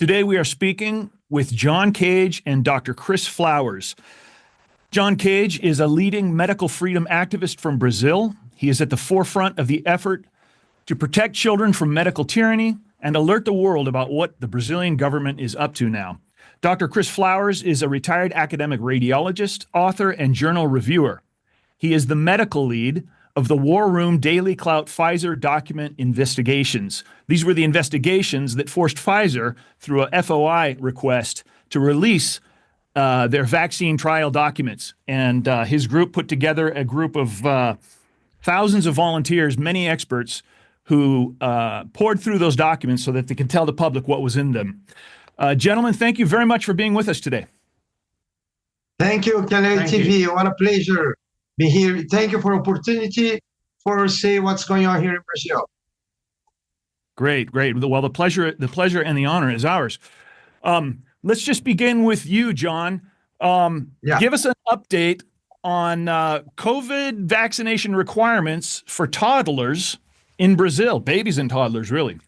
Today we are speaking with John Kage and Dr. Chris Flowers. John Kage is a leading medical freedom activist from Brazil. He is at the forefront of the effort to protect children from medical tyranny and alert the world about what the Brazilian government is up to now. Dr. Chris Flowers is a retired academic radiologist, author, and journal reviewer. He is the medical lead of the War Room Daily Clout Pfizer document investigations. These were the investigations that forced Pfizer, through a FOI request, to release their vaccine trial documents. And his group put together a group of thousands of volunteers, many experts, who poured through those documents so that they could tell the public what was in them. Gentlemen, thank you very much for being with us today. Thank you, Kage TV. What a pleasure be here. Thank you for opportunity for say what's going on here in Brazil. Great, great. Well, the pleasure and the honor is ours. Let's just begin with you, John. Give us an update on COVID vaccination requirements for toddlers in Brazil, babies and toddlers, really.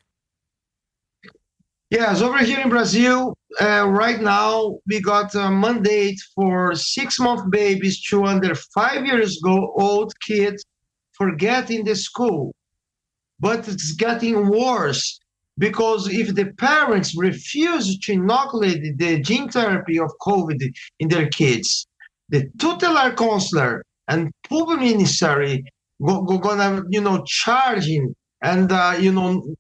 Yes, over here in Brazil, right now, we got a mandate for 6-month babies to under 5 years old kids for getting the school. But it's getting worse because if the parents refuse to inoculate the gene therapy of COVID in their kids, the tutelar counselor and public ministry gonna, charging and,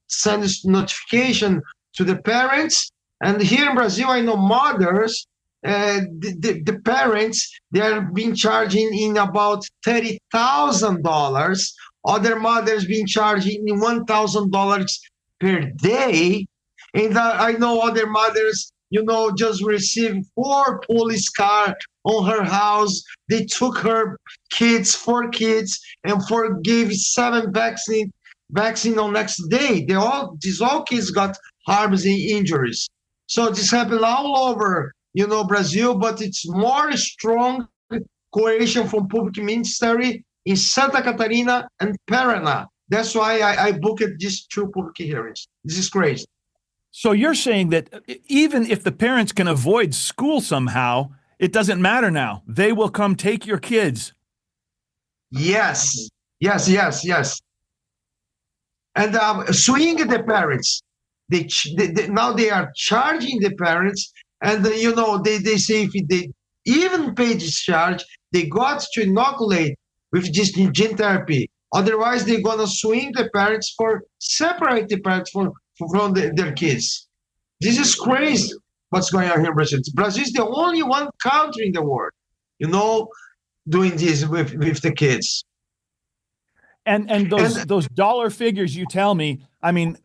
send notification to the parents. And here in Brazil, I know mothers, the parents, they are being charging in about $30,000. Other mothers being charging in $1,000 per day. And I know other mothers, just received 4 police cars on her house. They took her 4 kids, and gave 7 vaccine on next day. These all kids got harms and injuries. So this happened all over, Brazil, but it's more strong coalition from public ministry in Santa Catarina and Paraná. That's why I booked these 2 public hearings. This is crazy. So you're saying that even if the parents can avoid school somehow, it doesn't matter now. They will come take your kids. Yes. And swing the parents. Now they are charging the parents, and they say if they even pay this charge, they got to inoculate with this gene therapy. Otherwise, they're gonna swing the parents separate the parents from their kids. This is crazy. What's going on here in Brazil? Brazil is the only one country in the world, doing this with the kids. And those dollar figures you tell me, I mean,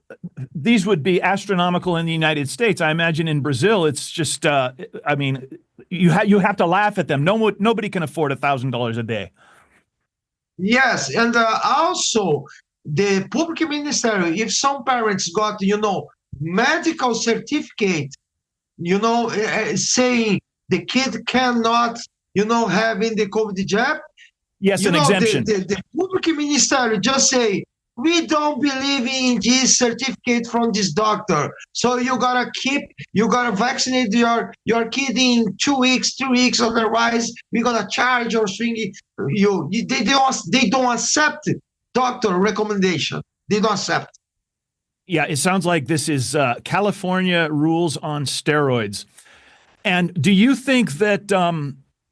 these would be astronomical in the United States. I imagine in Brazil, it's just, you have to laugh at them. Nobody can afford $1,000 a day. Yes, and also the public ministry, if some parents got, medical certificate, saying the kid cannot, having the COVID jab. Yes, an exemption. The public ministry just say, we don't believe in this certificate from this doctor. So you gotta vaccinate your kid in 2 weeks, 3 weeks. Otherwise, we're gonna charge or swing you. They don't accept doctor recommendation. They don't accept. Yeah, it sounds like this is California rules on steroids. And do you think that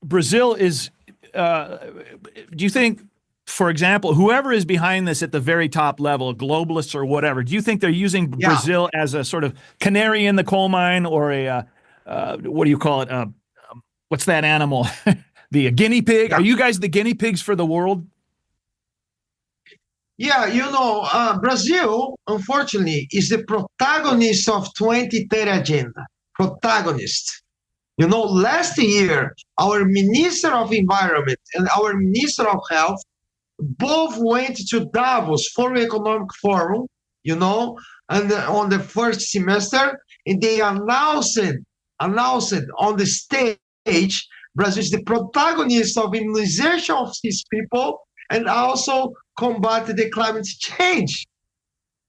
Brazil is? Do you think, for example, whoever is behind this at the very top level, globalists or whatever, do you think they're using Brazil as a sort of canary in the coal mine, or a, what do you call it? What's that animal? The guinea pig? Are you guys the guinea pigs for the world? Yeah, Brazil, unfortunately, is the protagonist of 2030 agenda. Protagonist. Last year, our Minister of Environment and our Minister of Health both went to Davos for Economic Forum, and on the first semester, and they announced on the stage, Brazil is the protagonist of immunization of these people and also combat the climate change.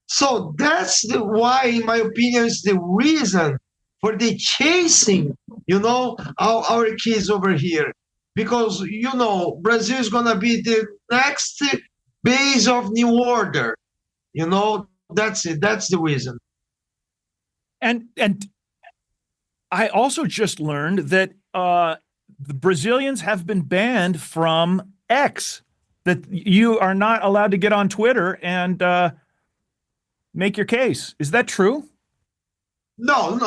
So that's why, in my opinion, is the reason for the chasing, our kids over here. Because, Brazil is going to be the next base of new order. That's it. That's the reason. And I also just learned that the Brazilians have been banned from X, that you are not allowed to get on Twitter and make your case. Is that true? No,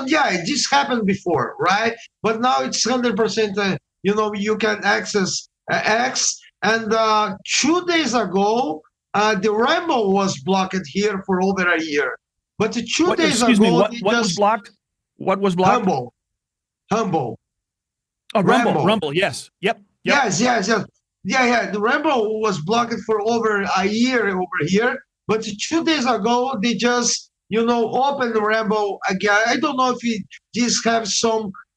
yeah, this happened before, right? But now it's 100%, you can access X. And 2 days ago, the Rainbow was blocked here for over a year. But 2 days ago, what was blocked? What was blocked? Humble. Oh, Rumble. Yes. Yep. Yes. Yeah. The Rainbow was blocked for over a year over here. But 2 days ago, they just, opened the Rainbow again. I don't know if it just have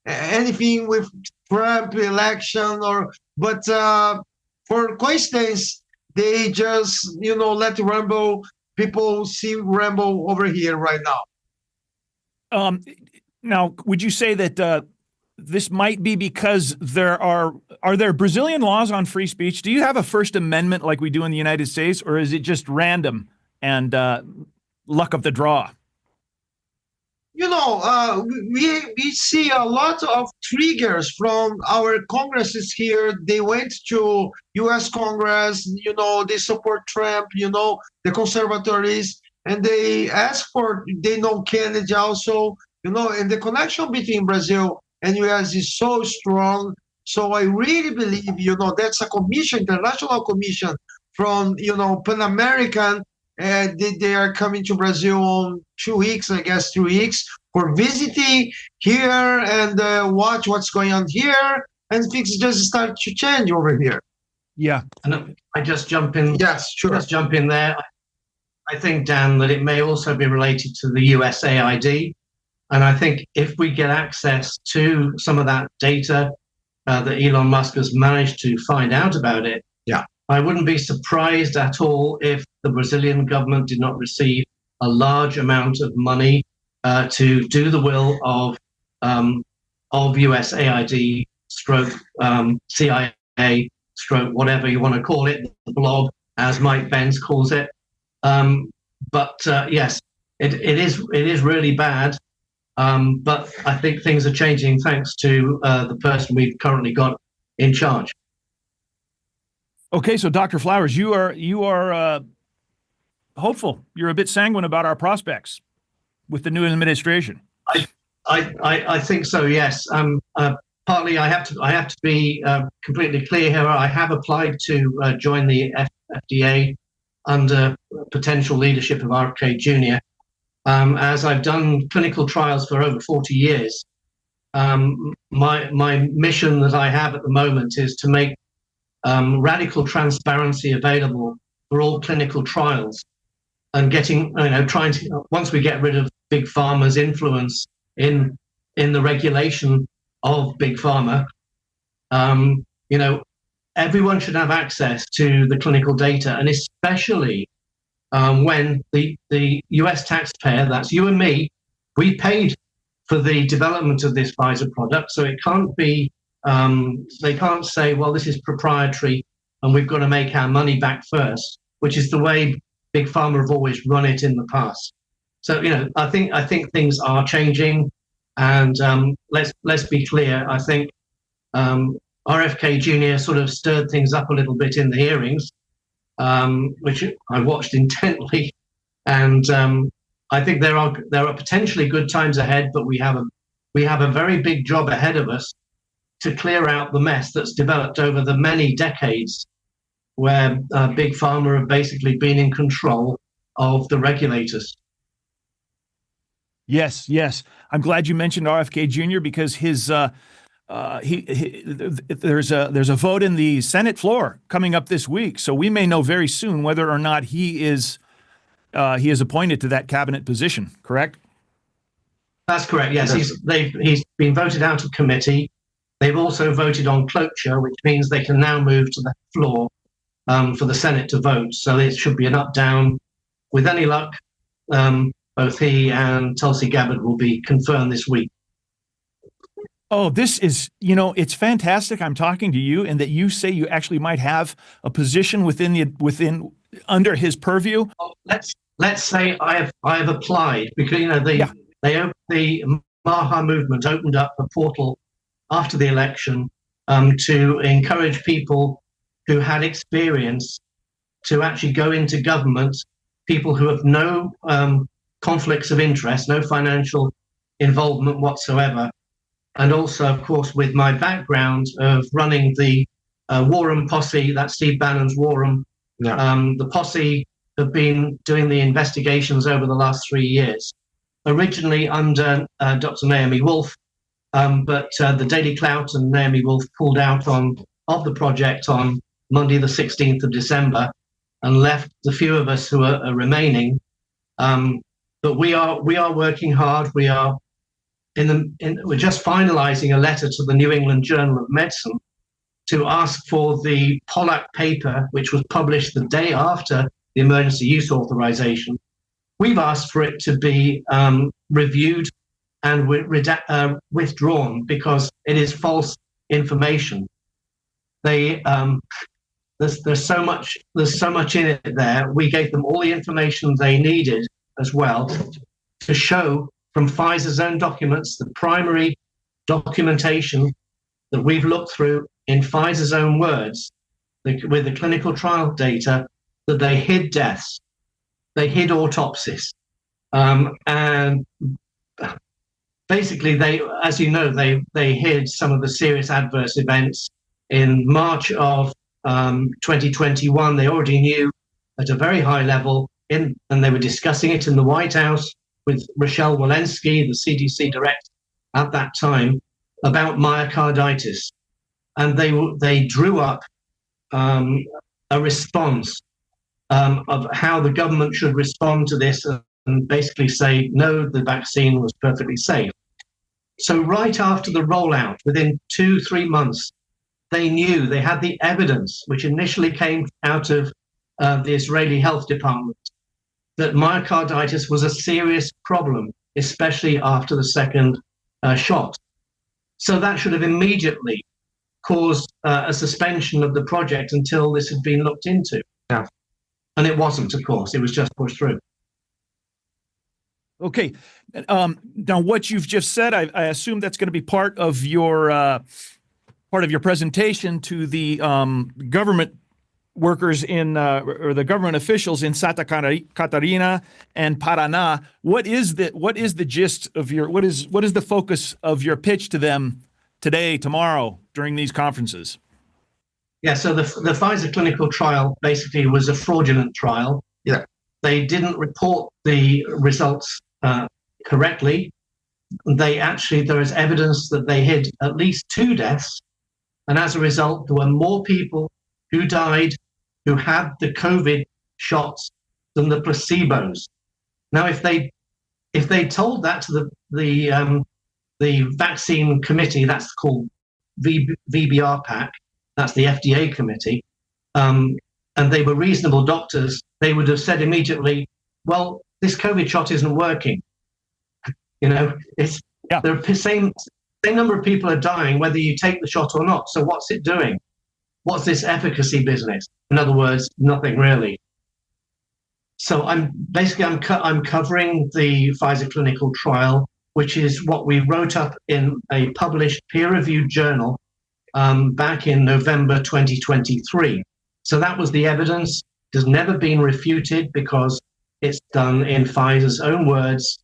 anything with Trump election but for coincidence, they just, let Rainbow people see Rainbow over here right now. Now, would you say that this might be because are there Brazilian laws on free speech? Do you have a First Amendment like we do in the United States, or is it just random and luck of the draw? We see a lot of triggers from our congresses here. They went to U.S. Congress, they support Trump, the conservatories, and they know Kennedy also, and the connection between Brazil and U.S. is so strong. So I really believe, that's a commission, international commission from, Pan American. They are coming to Brazil in 2 weeks, I guess 3 weeks, for visiting here and watch what's going on here, and things just start to change over here. Yeah. And I just jump in. Yes, sure. Just jump in there. I think, Dan, that it may also be related to the USAID. And I think if we get access to some of that data that Elon Musk has managed to find out about it, I wouldn't be surprised at all if the Brazilian government did not receive a large amount of money to do the will of USAID stroke CIA stroke whatever you want to call it, the blob, as Mike Benz calls it. But yes, it is really bad. But I think things are changing thanks to the person we've currently got in charge. Okay, so Dr. Flowers, you are hopeful. You're a bit sanguine about our prospects with the new administration. I think so. Yes. Partly, I have to be completely clear here. I have applied to join the FDA under potential leadership of RFK Jr. As I've done clinical trials for over 40 years. My mission that I have at the moment is to make radical transparency available for all clinical trials, and trying to, once we get rid of big pharma's influence in the regulation of big pharma, everyone should have access to the clinical data, and especially when the US taxpayer, that's you and me, we paid for the development of this Pfizer product, so it can't be. They can't say, well, this is proprietary and we've got to make our money back first, which is the way big pharma have always run it in the past. So, I think things are changing, and let's be clear. I think RFK Jr. sort of stirred things up a little bit in the hearings, which I watched intently, and I think there are potentially good times ahead, but we have a very big job ahead of us to clear out the mess that's developed over the many decades where big pharma have basically been in control of the regulators. Yes. I'm glad you mentioned RFK Jr. because his there's a vote in the Senate floor coming up this week, so we may know very soon whether or not he is appointed to that cabinet position. Correct? That's correct. Yes, he's been voted out of committee. They've also voted on cloture, which means they can now move to the floor for the Senate to vote. So it should be an up-down. With any luck, both he and Tulsi Gabbard will be confirmed this week. Oh, this is, it's fantastic. I'm talking to you, and that you say you actually might have a position under his purview. Let's say I have applied, because the Maha movement opened up a portal after the election to encourage people who had experience to actually go into government, people who have no conflicts of interest, no financial involvement whatsoever. And also, of course, with my background of running the War Room Posse, that's Steve Bannon's War Room, the Posse have been doing the investigations over the last 3 years, originally under Dr. Naomi Wolf, but the Daily Clout and Naomi Wolf pulled out of the project on Monday, the 16th of December, and left the few of us who are remaining. But we are working hard. We are we're just finalizing a letter to the New England Journal of Medicine to ask for the Pollack paper, which was published the day after the emergency use authorization. We've asked for it to be reviewed and withdrawn because it is false information. There's so much in it there. We gave them all the information they needed as well to show from Pfizer's own documents, the primary documentation that we've looked through in Pfizer's own words, with the clinical trial data, that they hid deaths, they hid autopsies, and basically as you know, they hid some of the serious adverse events. In March of 2021, they already knew at a very high level, and they were discussing it in the White House with Rochelle Walensky, the CDC director at that time, about myocarditis. And they drew up a response of how the government should respond to this and basically say, no, the vaccine was perfectly safe. So right after the rollout, within 2-3 months, they knew, they had the evidence, which initially came out of the Israeli Health Department, that myocarditis was a serious problem, especially after the second shot. So that should have immediately caused a suspension of the project until this had been looked into. Yeah. And it wasn't, of course, it was just pushed through. Okay. Now, what you've just said, I assume that's going to be part of your presentation to the government workers or the government officials in Santa Catarina and Paraná. What is the gist of what is the focus of your pitch to them today, tomorrow, during these conferences? Yeah, so the Pfizer clinical trial basically was a fraudulent trial. Yeah. They didn't report the results correctly. There is evidence that they hid at least 2 deaths. And as a result, there were more people who died who had the COVID shots than the placebos. Now, if they told that to the vaccine committee, that's called VBR PAC, that's the FDA committee, and they were reasonable doctors, they would have said immediately, well, this COVID shot isn't working. The same number of people are dying whether you take the shot or not. So what's it doing? What's this efficacy business? In other words, nothing really. So I'm covering the Pfizer clinical trial, which is what we wrote up in a published peer-reviewed journal back in November 2023. So that was the evidence. It has never been refuted because it's done in Pfizer's own words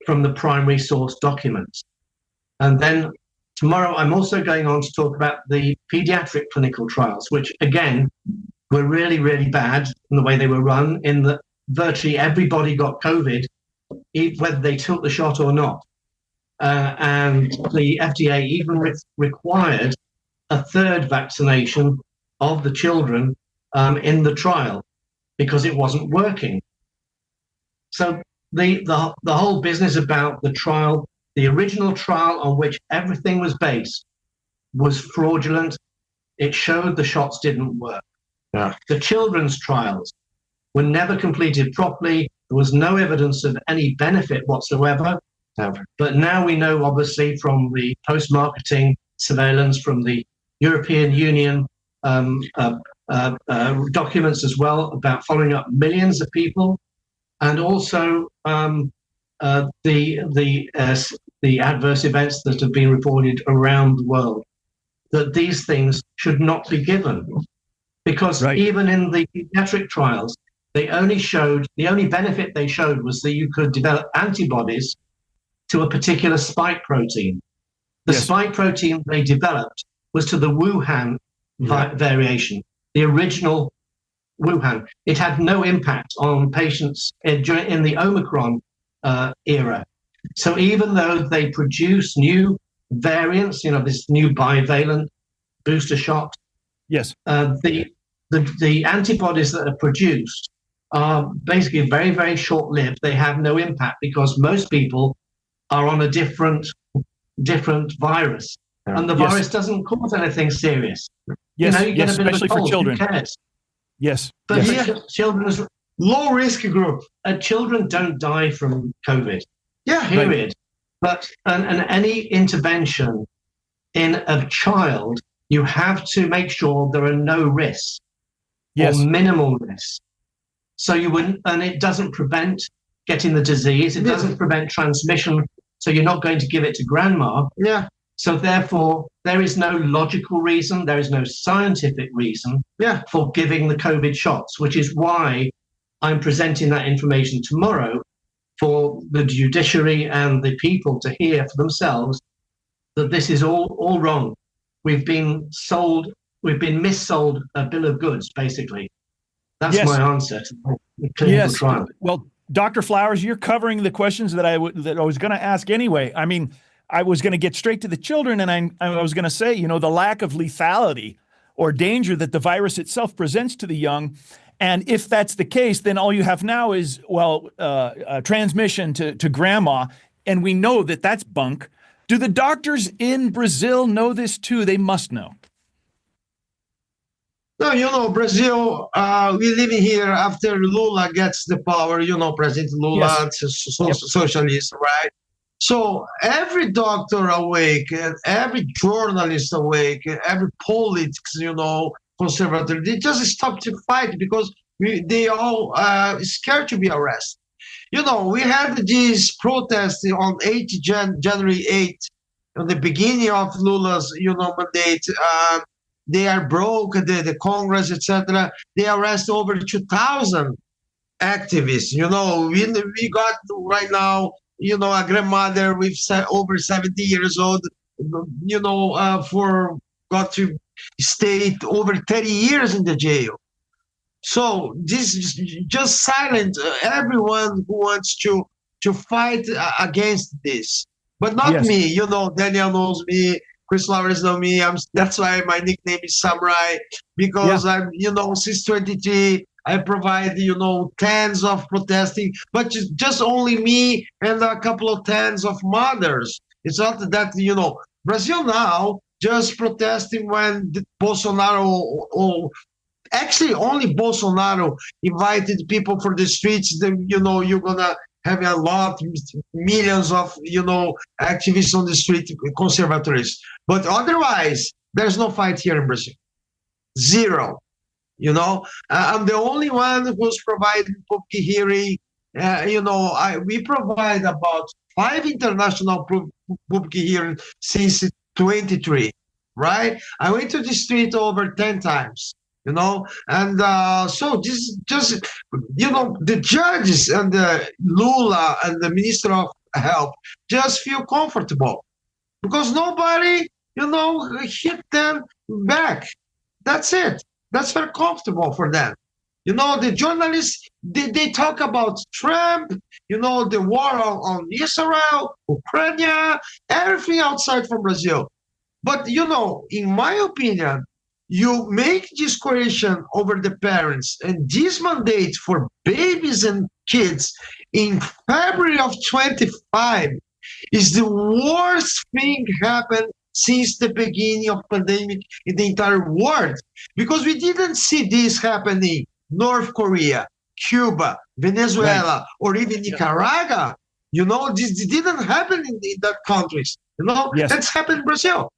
from the primary source documents. And then tomorrow, I'm also going on to talk about the pediatric clinical trials, which again, were really, really bad in the way they were run, in that virtually everybody got COVID, whether they took the shot or not. And the FDA even required a third vaccination of the children in the trial because it wasn't working. So the whole business about the trial, the original trial on which everything was based, was fraudulent. It showed the shots didn't work. Yeah. The children's trials were never completed properly. There was no evidence of any benefit whatsoever. Never. But now we know, obviously, from the post-marketing surveillance, from the European Union documents as well, about following up millions of people, and also the adverse events that have been reported around the world, that these things should not be given. Because even in the pediatric trials, the only benefit they showed was that you could develop antibodies to a particular spike protein. The spike protein they developed was to the Wuhan variation, the original Wuhan. It had no impact on patients in the Omicron era. So even though they produce new variants, this new bivalent booster shot, the antibodies that are produced are basically very, very short-lived. They have no impact because most people are on a different virus, and the virus doesn't cause anything serious. You get a bit of a cold, for children. Who cares? But children's low-risk group. Children don't die from COVID. Period. But and any intervention in a child, you have to make sure there are no risks or minimal risks. So you wouldn't, and it doesn't prevent getting the disease. It doesn't prevent transmission. So you're not going to give it to grandma. So therefore, there is no logical reason. There is no scientific reason for giving the COVID shots, which is why I'm presenting that information tomorrow for the judiciary and the people to hear for themselves that this is all wrong. We've been missold a bill of goods, basically. That's my answer to the clinical trial. Well, Dr. Flowers, you're covering the questions that I was going to ask anyway. I mean, I was going to get straight to the children, and I was going to say, the lack of lethality or danger that the virus itself presents to the young. And if that's the case, then all you have now is, transmission to grandma, and we know that that's bunk. Do the doctors in Brazil know this too? They must know. No, Brazil, we live here after Lula gets the power, President Lula, socialist, right? So every doctor awake, every journalist awake, every politics, conservative, they just stop to fight because they all scared to be arrested. We had this protest on January 8th, at the beginning of Lula's, mandate. They are broke, the Congress, etc. They arrest over 2,000 activists. We got right now, a grandmother with over 70 years old, got to stay over 30 years in the jail. So this is just silent everyone who wants to fight against this. But not me, Daniel knows me, Chris Flowers knows me. That's why my nickname is Samurai, because I'm, since 23, I provide, tens of protesting, but just only me and a couple of tens of mothers. It's not that, Brazil now just protesting when Bolsonaro, actually only Bolsonaro invited people for the streets. Then, you're going to have a lot, millions of, activists on the street, conservatives. But otherwise, there's no fight here in Brazil. Zero. I'm the only one who's providing public hearing. We provide about 5 international public hearings since 23, right? I went to the street over 10 times. And so this is just, the judges and the Lula and the Minister of Health just feel comfortable because nobody, hit them back. That's it. That's very comfortable for them. The journalists, they talk about Trump, the war on Israel, Ukraine, everything outside from Brazil. But, in my opinion, you make this coercion over the parents and this mandate for babies and kids in February of 25 is the worst thing happened since the beginning of pandemic in the entire world, because we didn't see this happening North Korea. Cuba, Venezuela, or even Nicaragua. This didn't happen in that countries. Yes. That's happened in Brazil.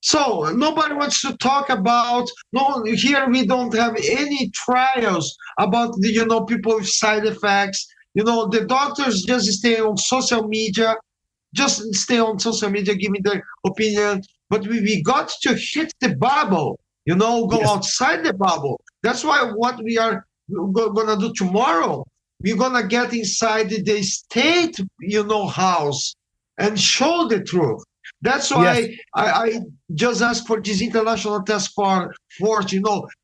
So nobody wants to talk about. No, here we don't have any trials about the people with side effects. The doctors just stay on social media, giving their opinion. But we got to hit the bubble. Go outside the bubble. That's why what we are gonna do tomorrow. We're gonna get inside the state, house, and show the truth. That's why I just asked for this international task force,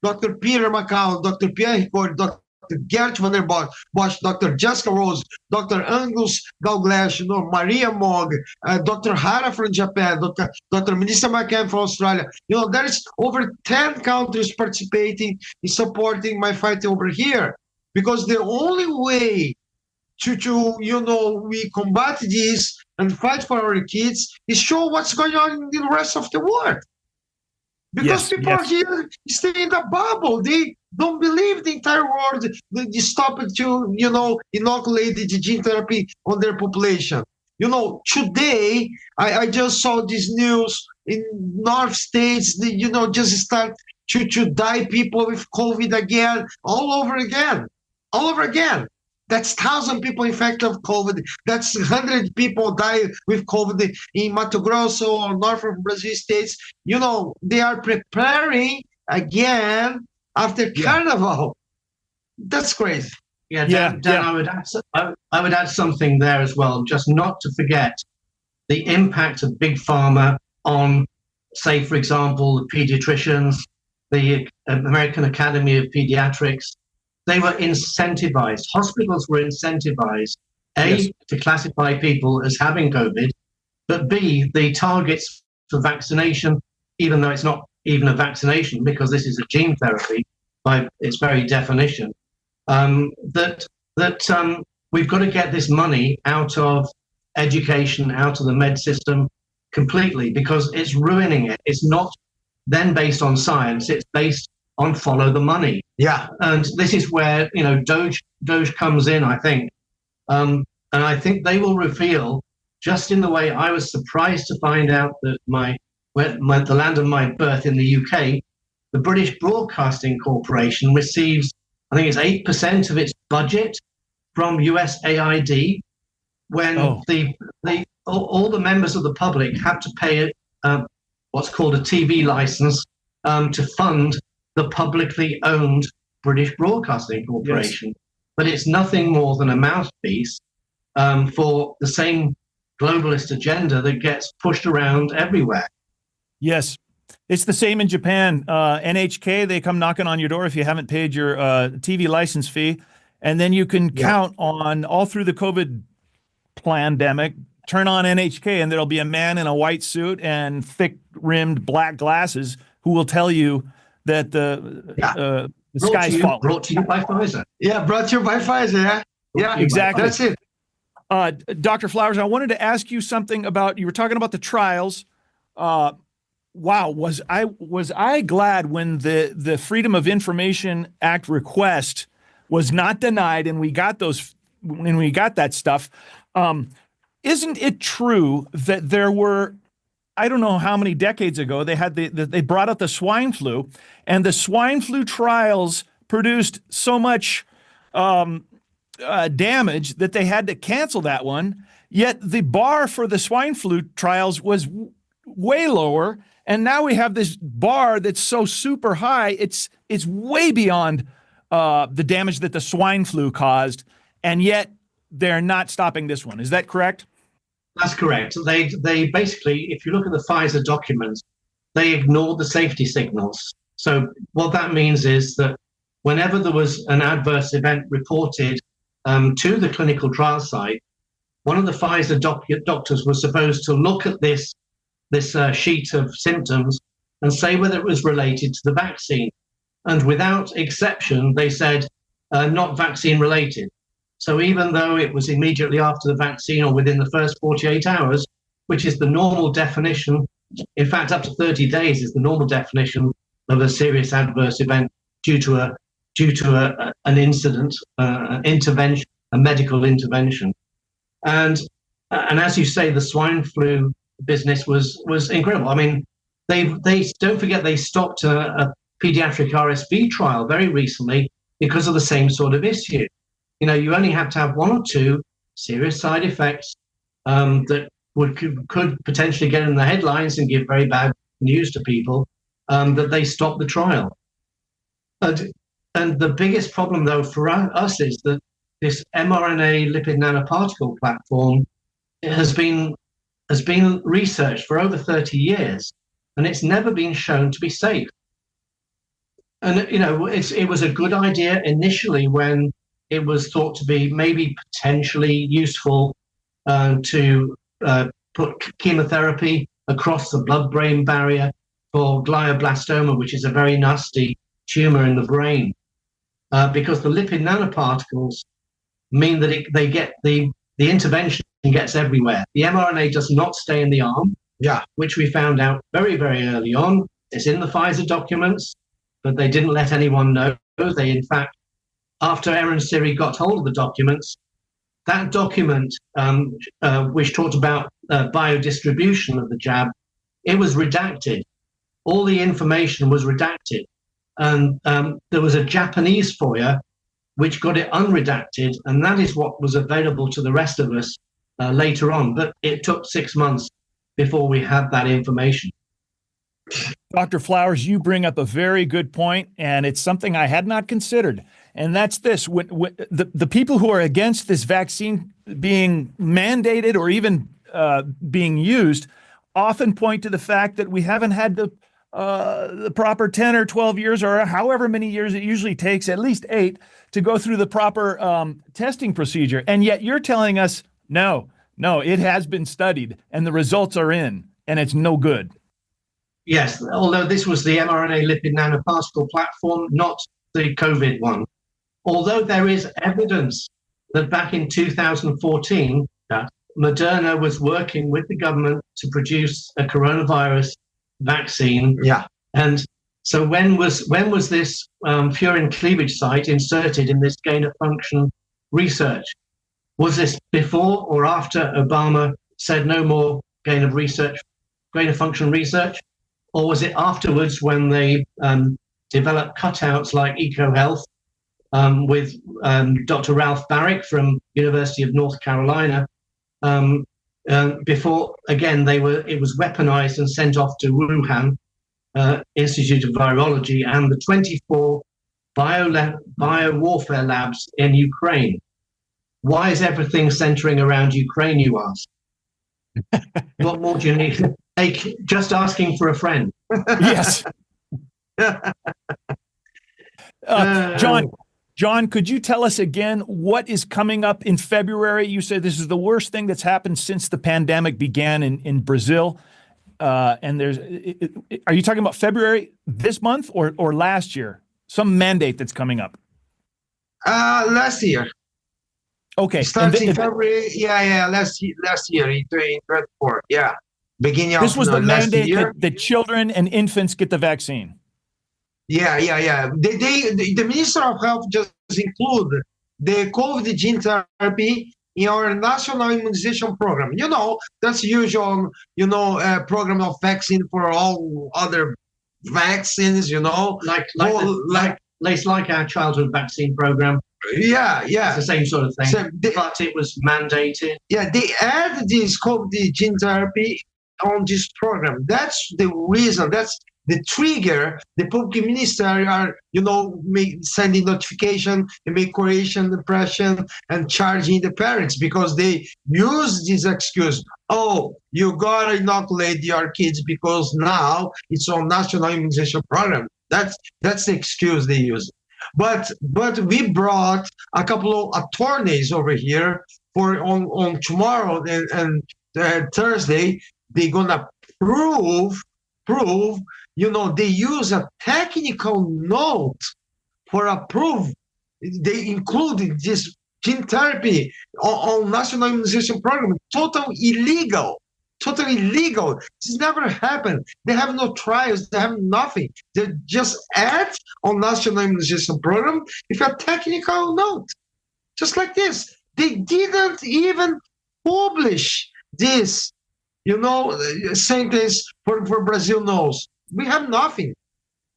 Dr. Peter McCall, Dr. Pierre Ricord, Dr. Gert van der Bosch, Dr. Jessica Rose, Dr. Angus Dalglash, Maria Mog, Dr. Hara from Japan, Dr. Minister McCann from Australia. There is over 10 countries participating in supporting my fight over here. Because the only way to we combat this and fight for our kids is show what's going on in the rest of the world. Because people here stay in the bubble. They don't believe the entire world. They stop to, inoculate the gene therapy on their population. Today, I just saw this news in North States, just start to die people with COVID again, all over again. That's 1,000 people infected with COVID. That's 100 people die with COVID in Mato Grosso or north of Brazil states. They are preparing again after Carnival. That's crazy. Dan, I would add something there as well, just not to forget the impact of Big Pharma on, say, for example, the pediatricians, the American Academy of Pediatrics. They were incentivized. Hospitals were incentivized, A, to classify people as having COVID, but B, the targets for vaccination, even though it's not even a vaccination because this is a gene therapy by its very definition, that we've got to get this money out of education, out of the med system completely because it's ruining it. It's not then based on science, it's based on follow the money. Yeah. And this is where, Doge comes in, I think. And I think they will reveal, just in the way I was surprised to find out that the land of my birth in the UK, the British Broadcasting Corporation receives, I think it's 8% of its budget from USAID, when all the members of the public have to pay what's called a TV license to fund the publicly owned British Broadcasting Corporation. Yes. But it's nothing more than a mouthpiece for the same globalist agenda that gets pushed around everywhere. Yes. It's the same in Japan. NHK, they come knocking on your door if you haven't paid your TV license fee. And then you can count on, all through the COVID pandemic, turn on NHK and there'll be a man in a white suit and thick-rimmed black glasses who will tell you that the sky's falling. Brought to you by Pfizer. Yeah, brought to you by Pfizer. Yeah, exactly. That's it. Dr. Flowers, I wanted to ask you something about, you were talking about the trials. Wow, was I glad when the Freedom of Information Act request was not denied and we got that stuff. Isn't it true that there were, I don't know how many decades ago, they brought out the swine flu, and the swine flu trials produced so much damage that they had to cancel that one. Yet the bar for the swine flu trials was way lower, and now we have this bar that's so super high. It's way beyond the damage that the swine flu caused, and yet they're not stopping this one. Is that correct? That's correct. They basically, if you look at the Pfizer documents, they ignored the safety signals. So what that means is that whenever there was an adverse event reported to the clinical trial site, one of the Pfizer doctors was supposed to look at this sheet of symptoms and say whether it was related to the vaccine. And without exception, they said not vaccine related. So even though it was immediately after the vaccine or within the first 48 hours, which is the normal definition, in fact, up to 30 days is the normal definition of a serious adverse event due to due to an incident, intervention, a medical intervention. And as you say, the swine flu business was incredible. I mean, they don't forget they stopped a pediatric RSV trial very recently because of the same sort of issue. You know, you only have to have one or two serious side effects that could potentially get in the headlines and give very bad news to people, that they stop the trial. And the biggest problem, though, for us is that this mRNA lipid nanoparticle platform has been researched for over 30 years, and it's never been shown to be safe. And you know, it was a good idea initially when it was thought to be maybe potentially useful to put chemotherapy across the blood-brain barrier for glioblastoma, which is a very nasty tumor in the brain, because the lipid nanoparticles mean that they get the intervention gets everywhere. The mRNA does not stay in the arm, which we found out very, very early on. It's in the Pfizer documents, but they didn't let anyone know. They, in fact, after Erin Siri got hold of the documents, that document, which talked about biodistribution of the jab, it was redacted. All the information was redacted. And there was a Japanese FOIA which got it unredacted, and that is what was available to the rest of us later on. But it took 6 months before we had that information. Dr. Flowers, you bring up a very good point, and it's something I had not considered. And that's this: when the people who are against this vaccine being mandated or even being used often point to the fact that we haven't had the proper 10 or 12 years, or however many years it usually takes, at least 8, to go through the proper testing procedure. And yet you're telling us, no, it has been studied and the results are in, and it's no good. Yes, although this was the mRNA lipid nanoparticle platform, not the COVID one. Although there is evidence that back in 2014, Moderna was working with the government to produce a coronavirus vaccine. Yeah. And so when was this furin cleavage site inserted in this gain of function research? Was this before or after Obama said no more gain of function research? Or was it afterwards when they developed cutouts like EcoHealth with Dr. Ralph Barrick from University of North Carolina? Before, again, it was weaponized and sent off to Wuhan Institute of Virology and the 24 biowarfare labs in Ukraine. Why is everything centering around Ukraine, you ask? What more do you need? Just asking for a friend. Yes. John, could you tell us again what is coming up in February? You said this is the worst thing that's happened since the pandemic began in Brazil. And are you talking about February this month or last year? Some mandate that's coming up. Last year. Okay. Starting in February. Last year in 2024. Yeah. Beginning this of was the mandate year. that children and infants get the vaccine. Yeah. The Minister of Health just include the COVID gene therapy in our national immunization program. You know, that's usual, program of vaccine for all other vaccines, Like our childhood vaccine program. Yeah. It's the same sort of thing, So but it was mandated. Yeah, they add this COVID gene therapy on this program. That's the reason. That's the trigger. The public minister are, sending notification and make correction, impression, and charging the parents because they use this excuse. Oh, you gotta inoculate your kids because now it's on national immunization program. That's the excuse they use. But we brought a couple of attorneys over here for on tomorrow and Thursday. They're gonna prove. They use a technical note for approve. They included this gene therapy on national immunization program. Total illegal. totally legal. This never happened. They have no trials. They have nothing. They just add on national immunization program with a technical note, just like this. They didn't even publish this, sentence for Brazil knows. We have nothing.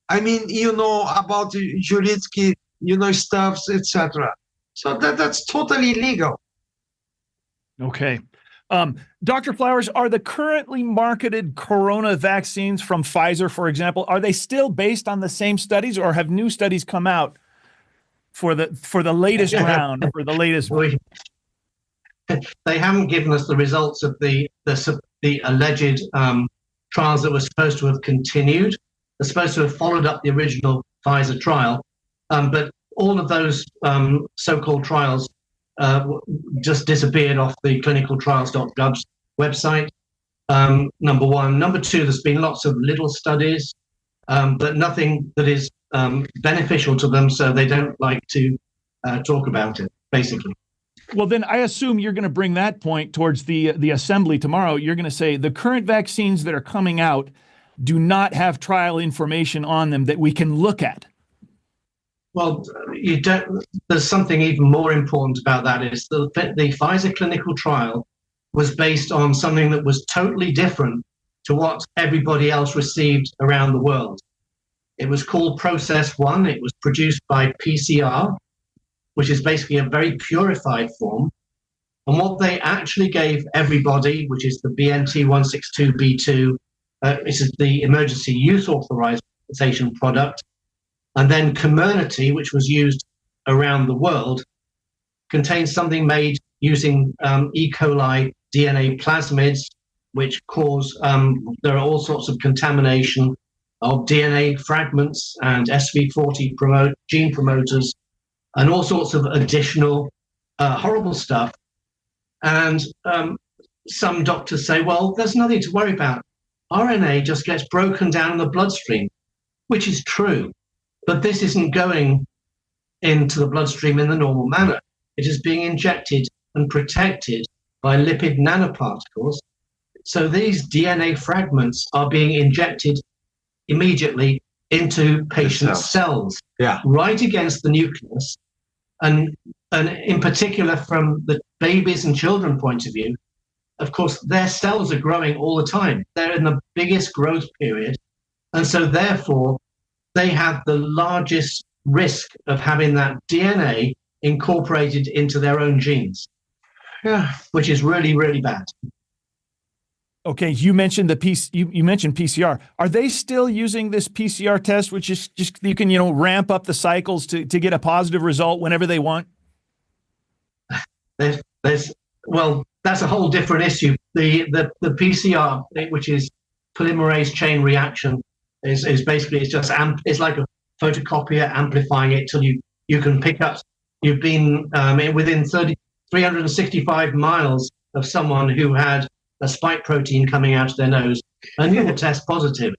I mean, about Juridic, stuffs, etc. So that's totally illegal. Okay. Dr. Flowers, are the currently marketed corona vaccines from Pfizer, for example, are they still based on the same studies, or have new studies come out for the latest round, for the latest? They haven't given us the results of the alleged trials that were supposed to have continued. They're supposed to have followed up the original Pfizer trial, but all of those so-called trials just disappeared off the clinicaltrials.gov website, number one. Number two, there's been lots of little studies, but nothing that is beneficial to them, so they don't like to talk about it, basically. Well, then I assume you're going to bring that point towards the assembly tomorrow. You're going to say the current vaccines that are coming out do not have trial information on them that we can look at. Well, you don't. There's something even more important about that. Is the Pfizer clinical trial was based on something that was totally different to what everybody else received around the world. It was called Process 1. It was produced by PCR, which is basically a very purified form. And what they actually gave everybody, which is the BNT162b2, this is the emergency use authorization product, and then Comirnaty, which was used around the world, contains something made using E. coli DNA plasmids, which cause, there are all sorts of contamination of DNA fragments and SV40 gene promoters, and all sorts of additional horrible stuff. And some doctors say, well, there's nothing to worry about. RNA just gets broken down in the bloodstream, which is true. But this isn't going into the bloodstream in the normal manner. It is being injected and protected by lipid nanoparticles. So these DNA fragments are being injected immediately into patient cells, right against the nucleus. And in particular, from the babies and children point of view, of course, their cells are growing all the time. They're in the biggest growth period. And so therefore, they have the largest risk of having that DNA incorporated into their own genes, which is really, really bad. Okay, you mentioned you mentioned PCR. Are they still using this PCR test, which is just you can ramp up the cycles to get a positive result whenever they want? Well, that's a whole different issue. The PCR, which is polymerase chain reaction, is basically it's like a photocopier amplifying it till you can pick up. You've been within 365 miles of someone who had a spike protein coming out of their nose, and you will test positive.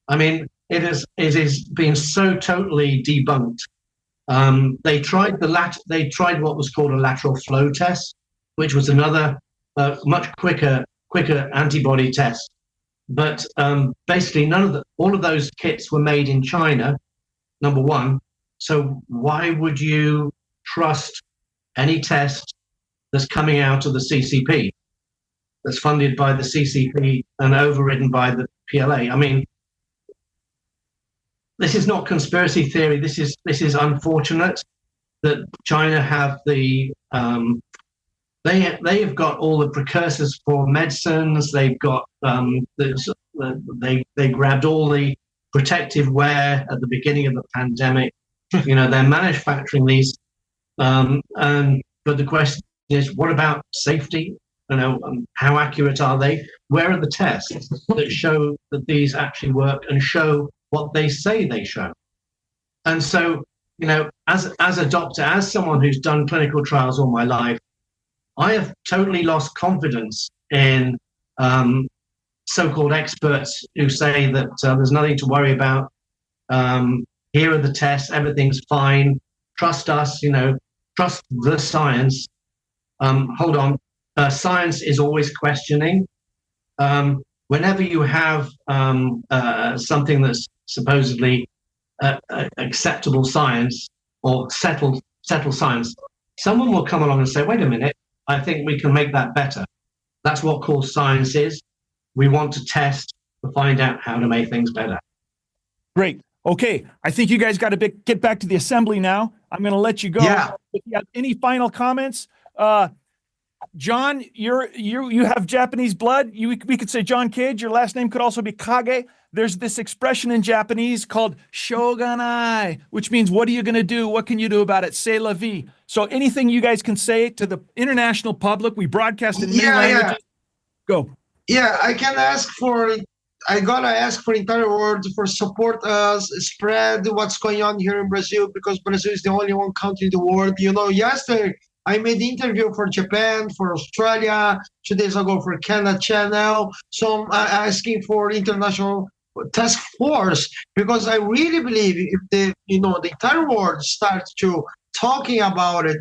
I mean, it is being so totally debunked. They tried what was called a lateral flow test, which was another much quicker antibody test. But basically, all of those kits were made in China, number one. So why would you trust any test that's coming out of the CCP, that's funded by the CCP and overridden by the PLA? I mean, this is not conspiracy theory. This is unfortunate that China have the they have got all the precursors for medicines. They've got they grabbed all the protective wear at the beginning of the pandemic. They're manufacturing these, but the question is, what about safety? How accurate are they? Where are the tests that show that these actually work and show what they say they show? And so, as a doctor, as someone who's done clinical trials all my life, I have totally lost confidence in so-called experts who say that there's nothing to worry about. Here are the tests, everything's fine. Trust us, trust the science. Hold on. Science is always questioning. whenever you have something that's supposedly acceptable science or settled science, someone will come along and say, wait a minute, I think we can make that better. That's what core science is. We want to test to find out how to make things better. Great. Okay. I think you guys got to get back to the assembly now. I'm going to let you go. Yeah. If you have any final comments, John, you have Japanese blood. We could say John Kage. Your last name could also be Kage. There's this expression in Japanese called shoganai, which means what are you going to do? What can you do about it? C'est la vie. So anything you guys can say to the international public, we broadcast in many languages. Go. Yeah, I gotta ask for entire world for support us, spread what's going on here in Brazil, because Brazil is the only one country in the world. Yesterday I made the interview for Japan, for Australia, 2 days ago for Canada channel. So I'm asking for international task force, because I really believe if the entire world starts to talking about it,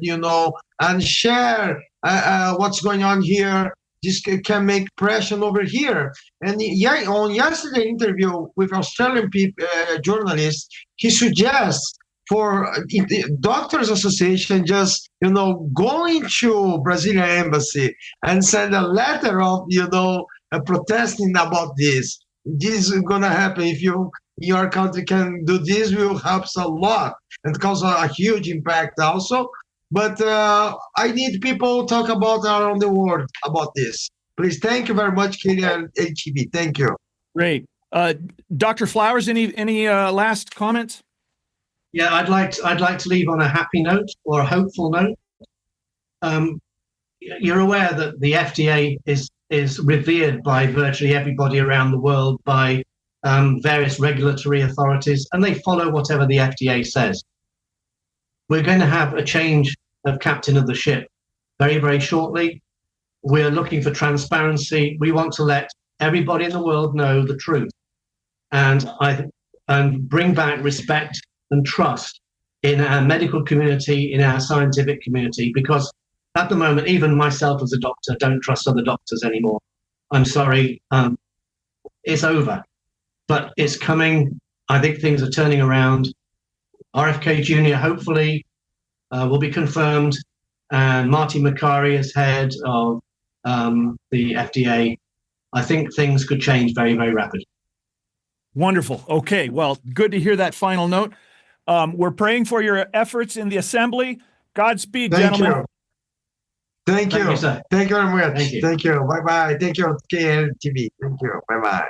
and share what's going on here, this can make pressure over here. And on yesterday interview with Australian journalists, he suggests for the Doctors Association just going to Brazilian embassy and send a letter of protesting about this. This is gonna happen. If your country can do this, will help a lot and cause a huge impact also. But I need people talk about around the world about this. Please, thank you very much, Kage and HEB. Thank you. Great. Dr. Flowers, any last comments? Yeah, I'd like to leave on a happy note or a hopeful note. You're aware that the FDA is revered by virtually everybody around the world, by various regulatory authorities, and they follow whatever the FDA says. We're going to have a change of captain of the ship very, very shortly. We're looking for transparency. We want to let everybody in the world know the truth, and bring back respect and trust in our medical community, in our scientific community, because at the moment, even myself as a doctor, don't trust other doctors anymore. I'm sorry, it's over, but it's coming. I think things are turning around. RFK Jr. hopefully will be confirmed, and Marty Makary as head of the FDA. I think things could change very, very rapidly. Wonderful. Okay. Well, good to hear that final note. We're praying for your efforts in the assembly. Godspeed, gentlemen. Thank you. Thank you, sir. Thank you very much. Thank you. Thank you. Bye-bye. Thank you, KLTV. Thank you. Bye-bye.